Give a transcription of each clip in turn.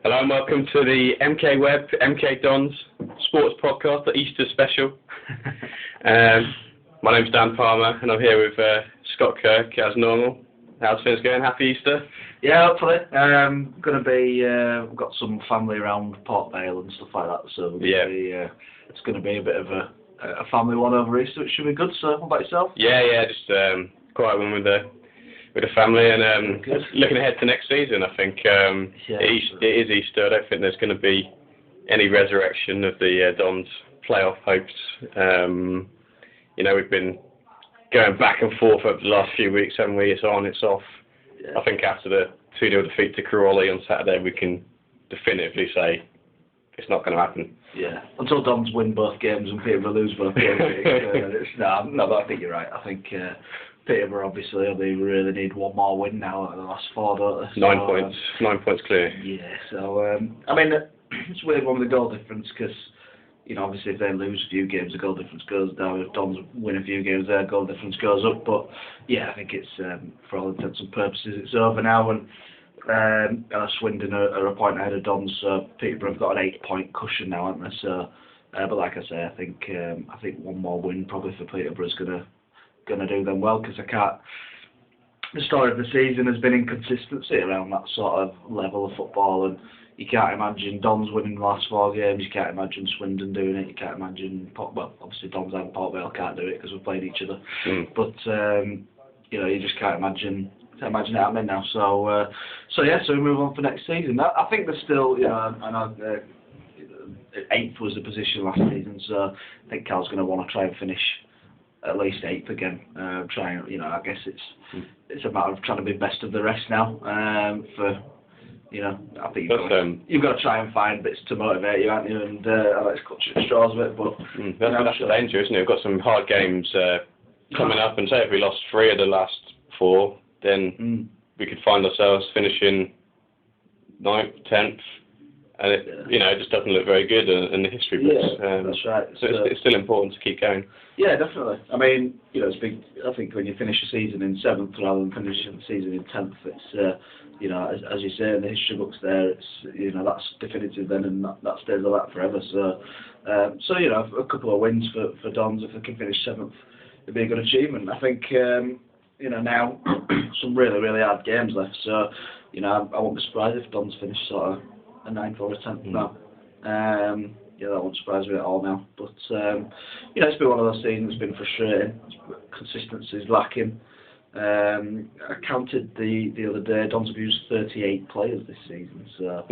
Hello and welcome to the MK Web, MK Dons Sports Podcast, the Easter special. My name's Dan Palmer and I'm here with Scott Kirk as normal. How's things going? Happy Easter? Yeah, hopefully. We've got some family around Port Vale and stuff like that, so it's going to be a bit of a family one over Easter, which should be good. So, what about yourself? Yeah, just quite one with the family and looking ahead to next season. I think it is Easter. I don't think there's going to be any resurrection of the Dons playoff hopes. We've been going back and forth over the last few weeks, haven't we? It's on, it's off. Yeah. I think after the 2-0 defeat to Crawley on Saturday, we can definitively say it's not going to happen. Yeah, until Dons win both games and Peterborough lose both games. No, but I think you're right. I think Peterborough obviously they really need one more win now at the last four, don't they? So, 9 points clear. Yeah, so it's a weird one with the goal difference because obviously if they lose a few games, the goal difference goes down. If Dons win a few games, their goal difference goes up. But yeah, I think it's for all intents and purposes it's over now, and Swindon are a point ahead of Dons. So Peterborough have got an 8-point cushion now, haven't they? So, but like I say, I think one more win probably for Peterborough is gonna do them well, because the story of the season has been inconsistency around that sort of level of football, and you can't imagine Dons winning the last 4 games, you can't imagine Swindon doing it, you can't imagine obviously Dons and Port Vale can't do it because we've played each other, but you just can't imagine it happening now. So we move on for next season. I think there's still 8th was the position last season, so I think Cal's going to want to try and finish at least 8th again. I guess it's a matter of trying to be best of the rest now. I think you've got to try and find bits to motivate you, haven't you? And let's cut the straws a bit, but that's the danger, isn't it? We've got some hard games coming up, and say if we lost 3 of the last 4, then we could find ourselves finishing 9th, 10th. And it just doesn't look very good in the history books. That's right. So it's still important to keep going. Yeah, definitely. I mean, it's big. I think when you finish a season in 7th rather than finishing the season in 10th, it's as you say in the history books there, it's that's definitive then, and that stays like that forever. So a couple of wins for Dons if they can finish 7th, it'd be a good achievement. I think now some really really hard games left. So I won't be surprised if Dons finish sort of a 9th or a 10th now. That won't surprise me at all now. But it's been one of those seasons. It's been frustrating. Consistency is lacking. I counted the other day. Dons have used 38 players this season. So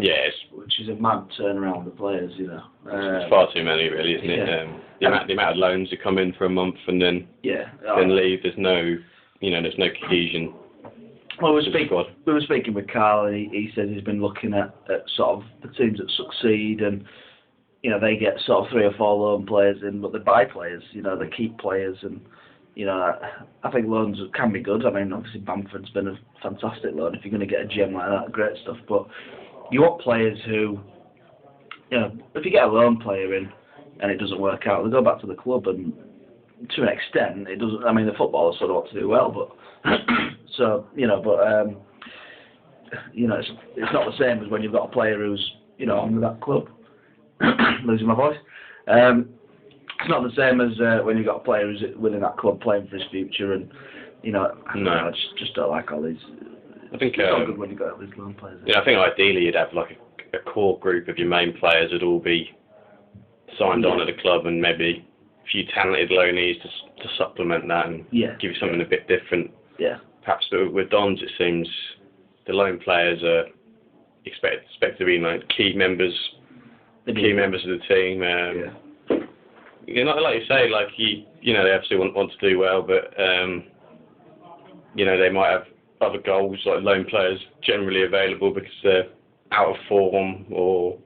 which is a mad turnaround of players. It's far too many, really, isn't it? The amount of loans who come in for a month and then leave. There's no cohesion. Well, we were speaking with Carl, and he said he's been looking at sort of the teams that succeed, and they get sort of 3 or 4 loan players in, but they buy players, they keep players, and I think loans can be good. I mean, obviously Bamford's been a fantastic loan. If you're going to get a gem like that, great stuff. But you want players who, if you get a loan player in and it doesn't work out, they go back to the club, and to an extent, it doesn't. I mean, the footballers sort of want to do well, but. It's not the same as when you've got a player who's, on with that club. Losing my voice. It's not the same as when you've got a player who's within that club playing for his future, and I just don't like all these. I think it's not good when you've got these loan players. I think ideally you'd have like a core group of your main players that'd all be signed on at the club, and maybe a few talented loanees to supplement that and give you something a bit different. Yeah. Perhaps with Dons, it seems the loan players are expected to be like key members of the team. Like you say, like they obviously want to do well, but they might have other goals like loan players generally available because they're out of form or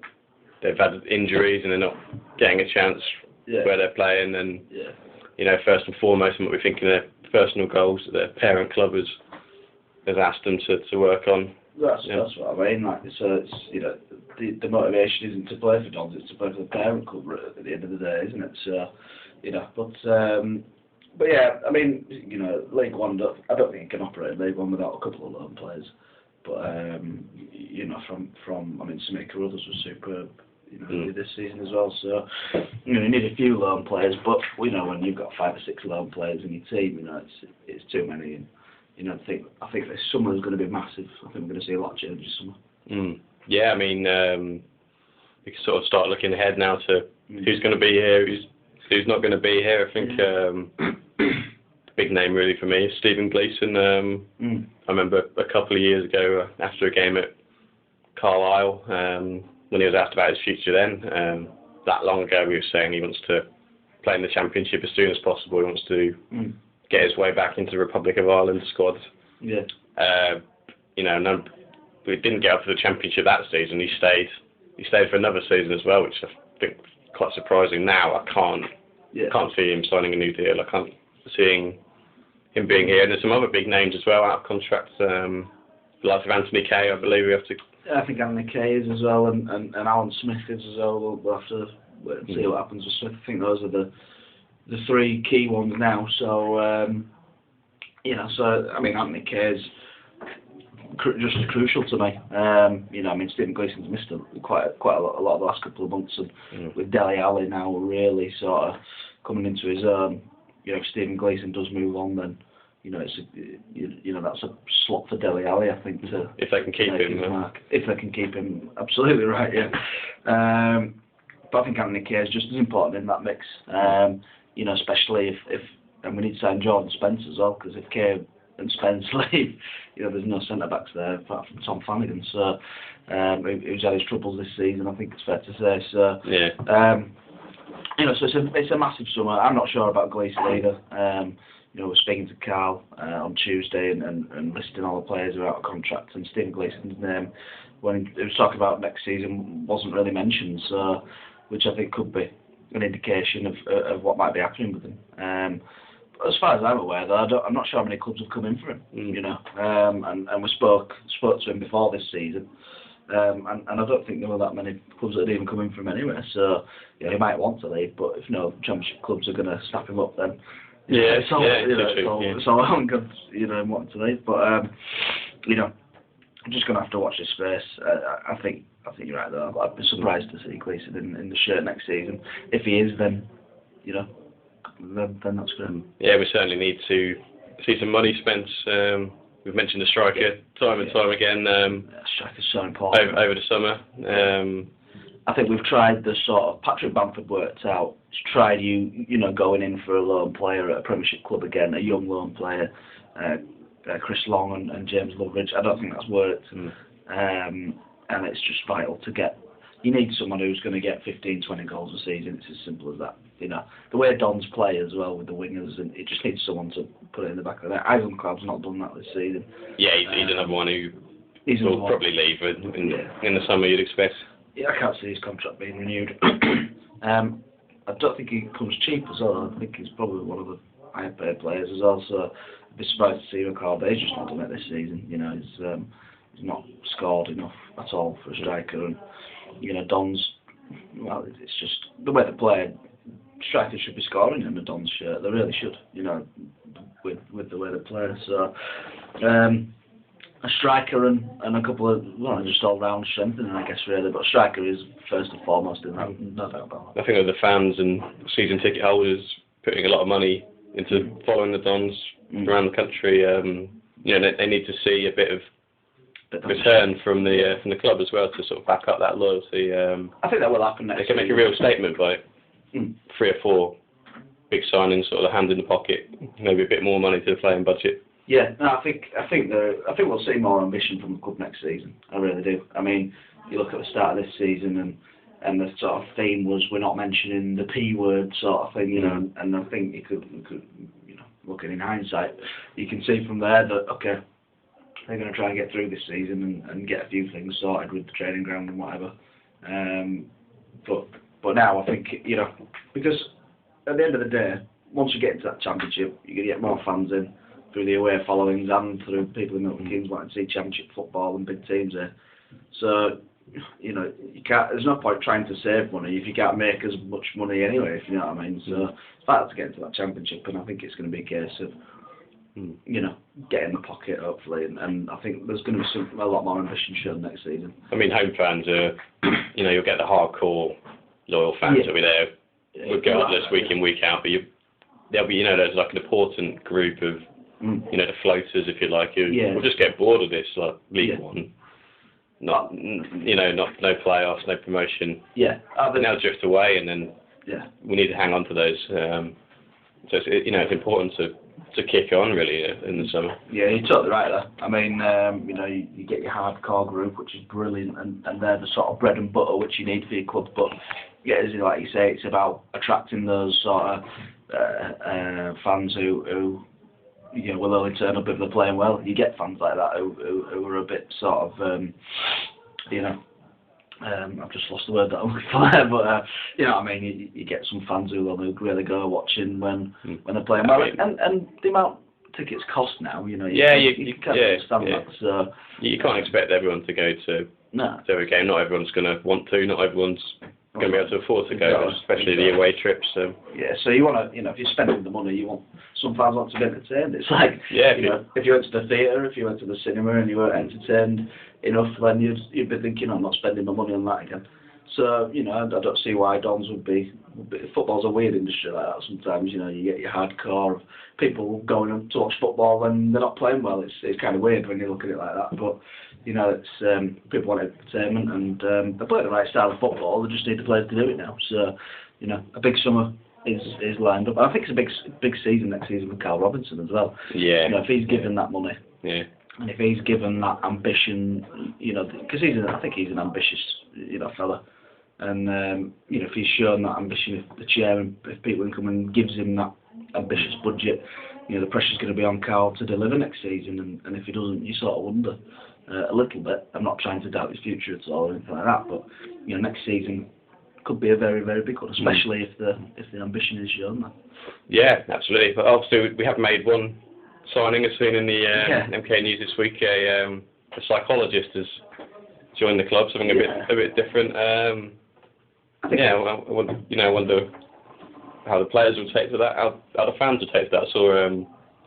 they've had injuries and they're not getting a chance where they're playing. And first and foremost, what we're thinking of personal goals that their parent club has asked them to work on. That's what I mean. Like, so it's the motivation isn't to play for Dons; it's to play for the parent club at the end of the day, isn't it? So but yeah, I mean, League One. I don't think you can operate in League One without a couple of loan players. But from. I mean, Samir Carruthers was superb. This season as well. So, you need a few loan players, but when you've got 5 or 6 loan players in your team, it's too many. And I think this summer is going to be massive. I think we're going to see a lot of changes this summer. Yeah, I mean, we can sort of start looking ahead now to who's going to be here, who's not going to be here. I think the big name really for me is Stephen Gleeson. I remember a couple of years ago after a game at Carlisle, when he was asked about his future then, that long ago, we were saying he wants to play in the Championship as soon as possible. He wants to get his way back into the Republic of Ireland squad. Yeah. We didn't get up to the Championship that season. He stayed for another season as well, which I think is quite surprising. Now I can't see him signing a new deal. I can't see him being here. And there's some other big names as well out of contract. The likes of Anthony Kay, I believe we have to. I think Anthony Kay is as well, and Alan Smith is as well. We'll have to wait and see what happens with Smith. I think those are the 3 key ones now. So I mean, Anthony Kay is just crucial to me. I mean, Stephen Gleeson's missed quite a lot of the last couple of months, and with Dele Alli now really sort of coming into his own. If Stephen Gleeson does move on, then it's that's a slot for Dele Alli, I think. If they can keep him, if they can keep him, absolutely right. Yeah. But I think Anthony Kay is just as important in that mix. Especially if and we need to sign Jordan Spence as well, because if Kay and Spence leave, there's no centre backs there apart from Tom Flanagan. So who's had his troubles this season, I think it's fair to say. So yeah. So it's a massive summer. I'm not sure about Gleeson either. We're speaking to Carl on Tuesday and listing all the players who are out of contract, and Stephen Gleeson's name, when he was talking about next season, wasn't really mentioned. So, which I think could be an indication of what might be happening with him. As far as I'm aware, though, I'm not sure how many clubs have come in for him. And we spoke to him before this season. And I don't think there were that many clubs that had even come in for him anyway. So he might want to leave, but if no Championship clubs are going to snap him up, then it's all well and good, wanting to leave. But I'm just going to have to watch this space. I think you're right though. I'd be surprised to see Gleeson in the shirt next season. If he is, then then that's great. Yeah, we certainly need to see some money spent. We've mentioned the striker time and time again. Striker's so important over the summer. I think we've tried the sort of Patrick Bamford worked out. He's tried going in for a loan player at a Premiership club again, a young loan player, Chris Long and James Loveridge. I don't think that's worked, and it's just vital to get. You need someone who's going to get 15, 20 goals a season. It's as simple as that. The way Don's play as well with the wingers, and it just needs someone to put it in the back of the net. Ivonclad's not done that this season. Yeah, he's another one who will probably leave in the summer, you'd expect. Yeah, I can't see his contract being renewed. I don't think he comes cheap as well. I think he's probably one of the higher paid players as well. So I'd be surprised to see him called. He's just not done it this season. He's not scored enough at all for a striker. And Don's, well, it's just the way they play. Strikers should be scoring in the Don's shirt. They really should. With the way they play. So a striker and a couple of just all round strengthening, I guess, really. But a striker is first and foremost in that. No doubt about that. I think with the fans and season ticket holders putting a lot of money into following the Dons around the country, they need to see a bit of return from the club as well to sort of back up that loyalty. I think that will happen next. They can make a real statement by 3 or 4 big signings, sort of hand in the pocket, maybe a bit more money to the playing budget. Yeah, no, I think we'll see more ambition from the club next season. I really do. I mean, you look at the start of this season, and the sort of theme was we're not mentioning the P word sort of thing, and I think you could looking in hindsight, you can see from there that okay, they're going to try and get through this season and get a few things sorted with the training ground and whatever. But now I think because at the end of the day, once you get into that Championship, you're going to get more fans in through the away followings and through people in Milton Keynes wanting to see Championship football and big teams there. So you can't. There's no point trying to save money if you can't make as much money anyway. If you know what I mean. So it's vital to get into that Championship, and I think it's going to be a case of you know, get in the pocket hopefully, and I think there's going to be a lot more ambition shown next season. I mean, home fans are, you know, you'll get the hardcore loyal fans that'll be there regardless, week in, week out, but there'll be, you know, there's like an important group of, you know, the floaters, if you like, who will just get bored of this, like League One. No playoffs, no promotion. Yeah. And they'll drift away, and then we need to hang on to those. So it's, you know, it's important to kick on really in the summer. Yeah, you're totally right there. I mean, you know, you get your hardcore group, which is brilliant, and they're the sort of bread and butter which you need for your club. But yeah, as like you say, it's about attracting those sort of fans who you know, will only turn up if they're playing well. You get fans like that who are a bit sort of, you know, I've just lost the word that I'm looking for there, but you know what I mean. You get some fans who will really go watching when they're playing well, and the amount tickets cost now. You know, you can't understand that. So you can't expect everyone to go to every game. Not everyone's going to want to. Not everyone's going to be able to afford to go, especially the away trips. Yeah, so you want to, you know, if you're spending the money, you want some fans want to be entertained. It's like, you know, if you went to the theatre, if you went to the cinema, and you weren't entertained enough, then you'd be thinking, I'm not spending my money on that again. So, you know, I don't see why Dons would be. Football's a weird industry like that. Sometimes, you know, you get your hardcore of people going up to watch football when they're not playing well. It's kind of weird when you look at it like that, but you know, it's people want entertainment, and they play the right style of football. They just need the players to do it now. So, you know, a big summer is lined up. I think it's a big season next season for Carl Robinson as well. Yeah. You know, if he's given that money. Yeah. And if he's given that ambition, you know, because I think he's an ambitious, you know, fella. And you know, if he's shown that ambition, if the chairman, if Pete Winkelman gives him that ambitious budget, you know, the pressure's going to be on Carl to deliver next season. And if he doesn't, you sort of wonder a little bit. I'm not trying to doubt his future at all or anything like that, but you know, next season could be a very, very big one, especially if the ambition is shown. Yeah, absolutely. But obviously, we have made one signing. I've seen in the MK News this week. A psychologist has joined the club, something a bit different. I wonder how the players will take to that, how the fans will take to that. I saw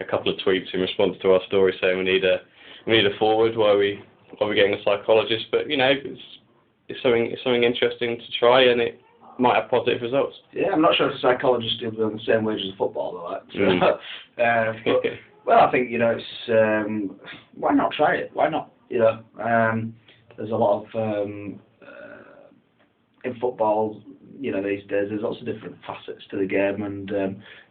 a couple of tweets in response to our story saying we need a forward. Why are we getting a psychologist? But you know, it's something interesting to try, and it might have positive results. Yeah, I'm not sure if a psychologist will be on the same wage as a footballer, but well, I think, you know, it's why not try it? Why not? You know, there's a lot of in football, you know, these days there's lots of different facets to the game, and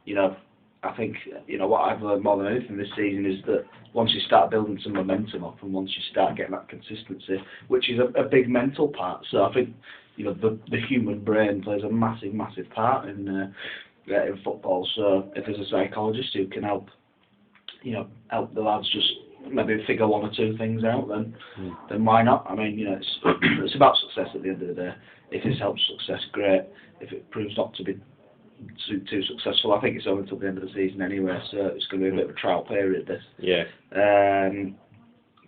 you know, I think, you know, what I've learned more than anything this season is that once you start building some momentum up, and once you start getting that consistency, which is a big mental part. So I think, you know, the human brain plays a massive part in football. So if there's a psychologist who can help the lads just maybe figure one or two things out, then why not? I mean, you know, it's about success at the end of the day. If this helps success, great. If it proves not to be too successful, I think it's only until the end of the season anyway, so it's going to be a bit of a trial period, this. Yeah.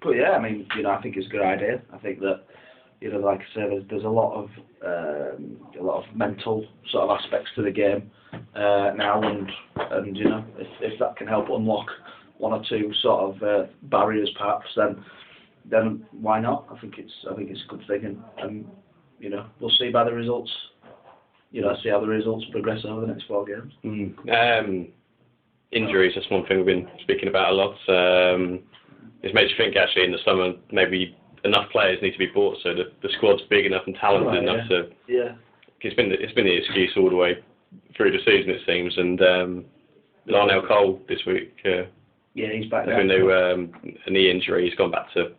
But yeah, I mean, you know, I think it's a good idea. I think that, you know, like I said, there's a lot of mental sort of aspects to the game now, and you know, if that can help unlock one or two sort of barriers, perhaps, then why not? I think it's a good thing, and you know, we'll see by the results. You know, see how the results progress over the next 4 games. Injuries, that's one thing we've been speaking about a lot. It's made you think actually in the summer maybe enough players need to be bought so the squad's big enough and talented enough to. Yeah. It's been the excuse all the way through the season, it seems, and Larnell Cole this week. He's back. There's been a knee injury. He's gone back to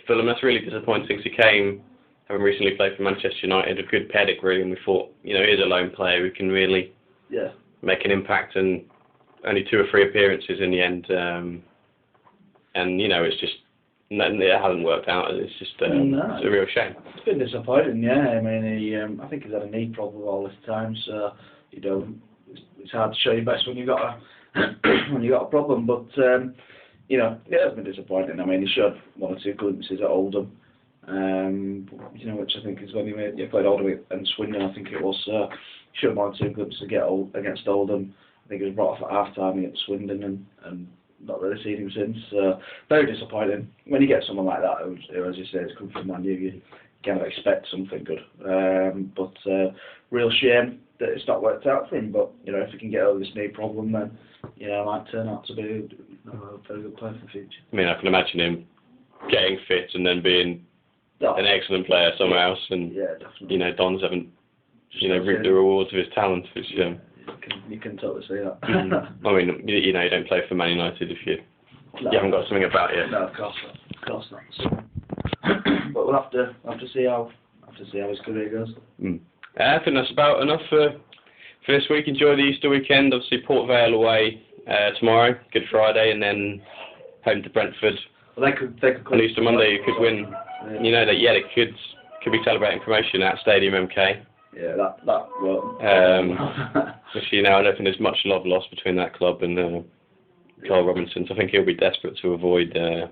Fulham. That's really disappointing. He came, having recently played for Manchester United, a good pedigree, and we thought, you know, here's a lone player who can really make an impact, and only 2 or 3 appearances in the end, and you know, it's just it hasn't worked out. It's just it's a real shame. It's been disappointing, yeah. I mean, I think he's had a knee problem all this time, so you know, it's hard to show your best when you got a problem. But you know, it's been disappointing. I mean, he showed 1 or 2 glimpses at Oldham. You know, which I think is when he played Oldham and Swindon, I think it was. Showed 1 or 2 glimpses against Oldham. I think he was brought off at half time against Swindon, and not really seen him since. Very disappointing. When you get someone like that, who as you say, has come from Man U, you kind of expect something good. But real shame that it's not worked out for him. But you know, if he can get over this knee problem, then you know, it might turn out to be a very good player for the future. I mean, I can imagine him getting fit and then being an excellent player somewhere else, and definitely. you know, Dons haven't reaped the rewards of his talent, which you can totally see that. I mean, you know, you don't play for Man United if you haven't got something about you. No, of course not. But we'll have to see how his career goes. I think that's about enough for this week. Enjoy the Easter weekend. Obviously, Port Vale away tomorrow, Good Friday, and then home to Brentford. Well, they could on Easter Monday. You could win. Yeah. You know that. Yeah, they could be celebrating promotion at Stadium MK. Yeah, that will. Which, you know, I don't think there's much love lost between that club and Carl Robinson. So I think he'll be desperate to avoid a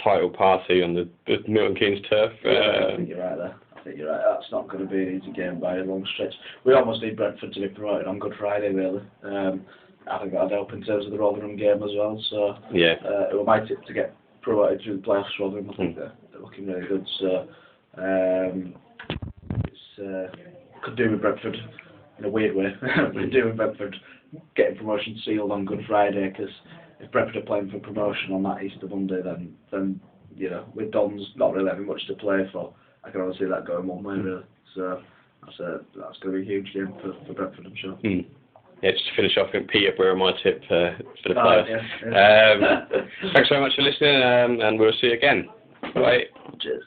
title party on the Milton Keynes turf. I think you're right there. That's not going to be an easy game by a long stretch. We almost need Brentford to be promoted on Good Friday, really. I think that'd help in terms of the Rotherham game as well. So it was my tip to get promoted through the playoffs. Rotherham, I think they're looking really good. So could do with Brentford in a weird way. Could do with Brentford getting promotion sealed on Good Friday, because if Brentford are playing for promotion on that Easter Monday, then you know, with Dons not really having much to play for, I can only see that going one way really. So that's going to be a huge game for Brentford, I'm sure. Yeah, just to finish off, I think Peterborough my tip for the playoffs. Thanks very much for listening, and we'll see you again. Bye. Cheers.